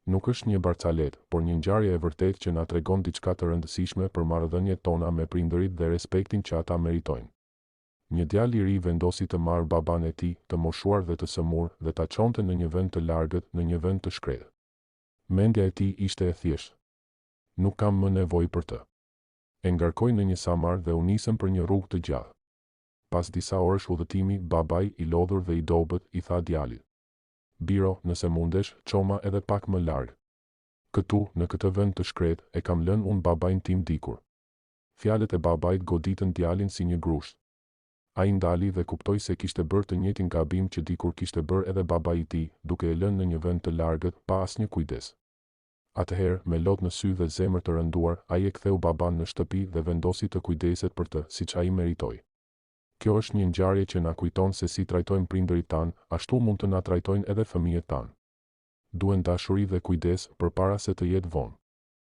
Nuk është një barcalet, por një ngjarje e vërtetë që na tregon diçka të rëndësishme për marrëdhëniet tona me prindërit dhe respektin që ata meritojnë. Një djalë i ri vendosi të marrë baban e tij, të moshuar dhe të sëmur, dhe ta çonte në një vend të largët, në një vend të shkretë. Mendja e tij ishte e thjeshtë. Nuk kam më nevojë për të. E ngarkoi në një samar dhe u nisën për një rrugë të gjatë. Pas disa orësh udhëtimi, babai, i lodhur dhe i dobët, i tha djalit: "Biro, nëse mundesh, çoma edhe pak më larg. Këtu, në këtë vend të shkretë, e kam lënë unë babain tim dikur." Fjalët e babait goditën djalin si një grusht. Ai ndali dhe kuptoi se kishte bërë të njëjtin gabim që dikur kishte bërë edhe babai i tij, duke e lënë në një vend të largët, pa asnjë kujdes. Atëherë, me lot në sy dhe zemër të rënduar, ai e ktheu baban në shtëpi dhe vendosi të kujdeset për të, siç ai meritoi. Kjo është një ngjarje që na kujton se si trajtojmë prindërit tanë, ashtu mund të na trajtojnë edhe fëmijët tanë. Duhen dashuri dhe kujdes përpara se të jetë vonë.